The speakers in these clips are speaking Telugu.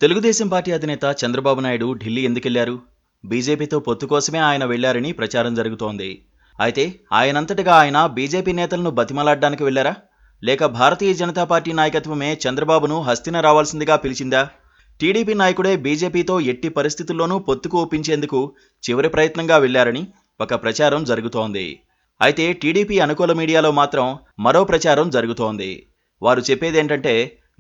తెలుగుదేశం పార్టీ అధినేత చంద్రబాబు నాయుడు ఢిల్లీ ఎందుకెళ్లారు? బీజేపీతో పొత్తు కోసమే ఆయన వెళ్లారని ప్రచారం జరుగుతోంది. అయితే ఆయనంతటగా ఆయన బీజేపీ నేతలను బతిమలాడ్డానికి వెళ్లారా? లేక భారతీయ జనతా పార్టీ నాయకత్వమే చంద్రబాబును హస్తిన రావాల్సిందిగా పిలిచిందా? టీడీపీ నాయకుడే బీజేపీతో ఎట్టి పరిస్థితుల్లోనూ పొత్తుకు ఒప్పించేందుకు చివరి ప్రయత్నంగా వెళ్లారని ఒక ప్రచారం జరుగుతోంది. అయితే టీడీపీ అనుకూల మీడియాలో మాత్రం మరో ప్రచారం జరుగుతోంది. వారు చెప్పేదేంటంటే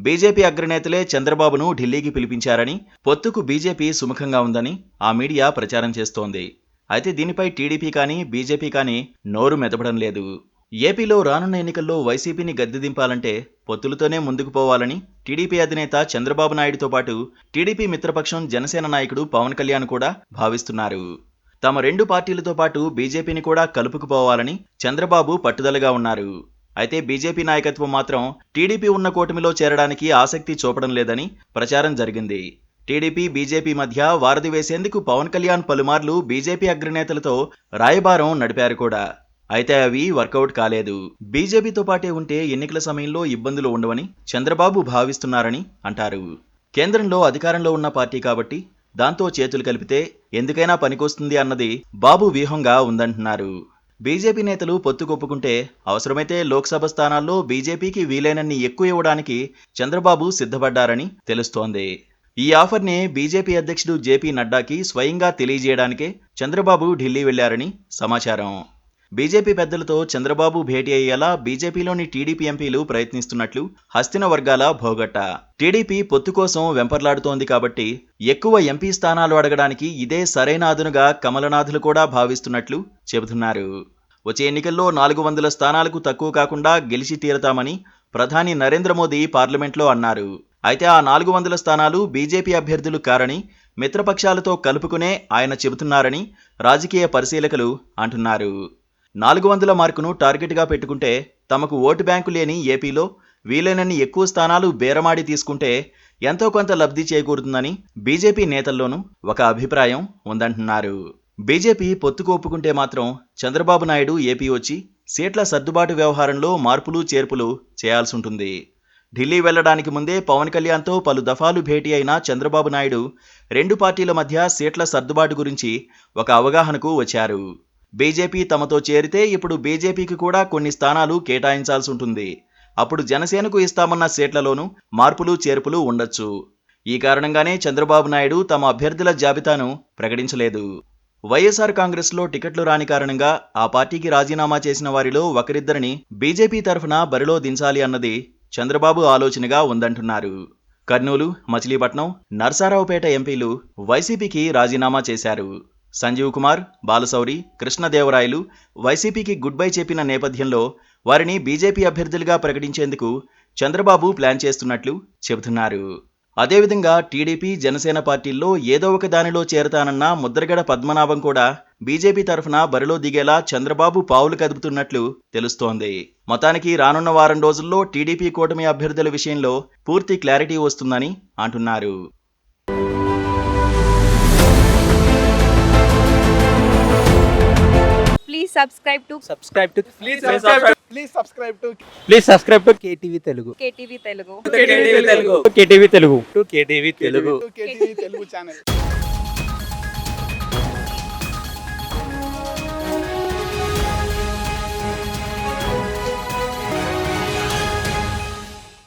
బీజేపీ అగ్రనేతలే చంద్రబాబును ఢిల్లీకి పిలిపించారని, పొత్తుకు బీజేపీ సుముఖంగా ఉందని ఆ మీడియా ప్రచారం చేస్తోంది. అయితే దీనిపై టీడీపీ కానీ బీజేపీ కానీ నోరు మెదపడం లేదు. ఏపీలో రానున్న ఎన్నికల్లో వైసీపీని గద్దెదింపాలంటే పొత్తులతోనే ముందుకు పోవాలని టీడీపీ అధినేత చంద్రబాబు నాయుడుతో పాటు టీడీపీ మిత్రపక్షం జనసేన నాయకుడు పవన్ కళ్యాణ్ కూడా భావిస్తున్నారు. తమ రెండు పార్టీలతో పాటు బీజేపీని కూడా కలుపుకుపోవాలని చంద్రబాబు పట్టుదలగా ఉన్నారు. అయితే బీజేపీ నాయకత్వం మాత్రం టీడీపీ ఉన్న కూటమిలో చేరడానికి ఆసక్తి చూపడం లేదని ప్రచారం జరిగింది. టీడీపీ బీజేపీ మధ్య వారధి వేసేందుకు పవన్ కళ్యాణ్ పలుమార్లు బీజేపీ అగ్రనేతలతో రాయబారం నడిపారు కూడా. అయితే అవి వర్కౌట్ కాలేదు. బీజేపీతో పాటే ఉంటే ఎన్నికల సమయంలో ఇబ్బందులు ఉండవని చంద్రబాబు భావిస్తున్నారని అంటారు. కేంద్రంలో అధికారంలో ఉన్న పార్టీ కాబట్టి దాంతో చేతులు కలిపితే ఎందుకైనా పనికొస్తుంది అన్నది బాబు వ్యూహంగా ఉందంటున్నారు. బీజేపీ నేతలు పొత్తు కొప్పుకుంటే అవసరమైతే లోక్సభ స్థానాల్లో బీజేపీకి వీలైనన్ని ఎక్కువ ఇవ్వడానికి చంద్రబాబు సిద్ధపడ్డారని తెలుస్తోంది. ఈ ఆఫర్ని బీజేపీ అధ్యక్షుడు జేపీ నడ్డాకి స్వయంగా తెలియజేయడానికే చంద్రబాబు ఢిల్లీ వెళ్లారని సమాచారం. బీజేపీ పెద్దలతో చంద్రబాబు భేటీ అయ్యేలా బీజేపీలోని టీడీపీ ఎంపీలు ప్రయత్నిస్తున్నట్లు హస్తిన వర్గాల భోగట్ట. టీడీపీ పొత్తు కోసం వెంపర్లాడుతోంది కాబట్టి ఎక్కువ ఎంపీ స్థానాలు అడగడానికి ఇదే సరైన అదునుగా కమలనాథులు కూడా భావిస్తున్నట్లు చెబుతున్నారు. వచ్చే ఎన్నికల్లో 400 స్థానాలకు తక్కువ కాకుండా గెలిచి తీరతామని ప్రధాని నరేంద్ర మోదీ పార్లమెంట్లో అన్నారు. అయితే ఆ 400 స్థానాలు బీజేపీ అభ్యర్థులు కారని మిత్రపక్షాలతో కలుపుకునే ఆయన చెబుతున్నారని రాజకీయ పరిశీలకులు అంటున్నారు. 400 మార్కును టార్గెట్గా పెట్టుకుంటే తమకు ఓటు బ్యాంకు లేని ఏపీలో వీలైనన్ని ఎక్కువ స్థానాలు బేరమాడి తీసుకుంటే ఎంతో కొంత లబ్ధి చేకూరుతుందని బీజేపీ నేతల్లోనూ ఒక అభిప్రాయం ఉందంటున్నారు. బీజేపీ పొత్తుకు ఒప్పుకుంటే మాత్రం చంద్రబాబు నాయుడు ఏపీ వచ్చి సీట్ల సర్దుబాటు వ్యవహారంలో మార్పులు చేర్పులు చేయాల్సి ఉంటుంది. ఢిల్లీ వెళ్లడానికి ముందే పవన్ కళ్యాణ్తో పలు దఫాలు భేటీ అయిన చంద్రబాబు నాయుడు రెండు పార్టీల మధ్య సీట్ల సర్దుబాటు గురించి ఒక అవగాహనకు వచ్చారు. బీజేపీ తమతో చేరితే ఇప్పుడు బీజేపీకి కూడా కొన్ని స్థానాలు కేటాయించాల్సి ఉంటుంది. అప్పుడు జనసేనకు ఇస్తామన్న సీట్లలోనూ మార్పులు చేర్పులు ఉండొచ్చు. ఈ కారణంగానే చంద్రబాబు నాయుడు తమ అభ్యర్థుల జాబితాను ప్రకటించలేదు. వైఎస్ఆర్ కాంగ్రెస్లో టికెట్లు రాని కారణంగా ఆ పార్టీకి రాజీనామా చేసిన వారిలో ఒకరిద్దరిని బీజేపీ తరఫున బరిలో దించాలి అన్నది చంద్రబాబు ఆలోచనగా ఉందంటున్నారు. కర్నూలు, మచిలీపట్నం, నర్సారావుపేట ఎంపీలు వైసీపీకి రాజీనామా చేశారు. సంజీవ్ కుమార్, బాలశౌరి, కృష్ణదేవరాయలు వైసీపీకి గుడ్ బై చెప్పిన నేపథ్యంలో వారిని బీజేపీ అభ్యర్థులుగా ప్రకటించేందుకు చంద్రబాబు ప్లాన్ చేస్తున్నట్లు చెబుతున్నారు. అదేవిధంగా టీడీపీ, జనసేన పార్టీల్లో ఏదో ఒక దానిలో చేరతానన్న ముద్రగడ పద్మనాభం కూడా బీజేపీ తరఫున బరిలో దిగేలా చంద్రబాబు పావులు కదుపుతున్నట్లు తెలుస్తోంది. మొత్తానికి రానున్న వారం రోజుల్లో టీడీపీ కూటమి అభ్యర్థుల విషయంలో పూర్తి క్లారిటీ వస్తుందని అంటున్నారు. Please subscribe to KTV Telugu. KTV Telugu. KTV Telugu channel.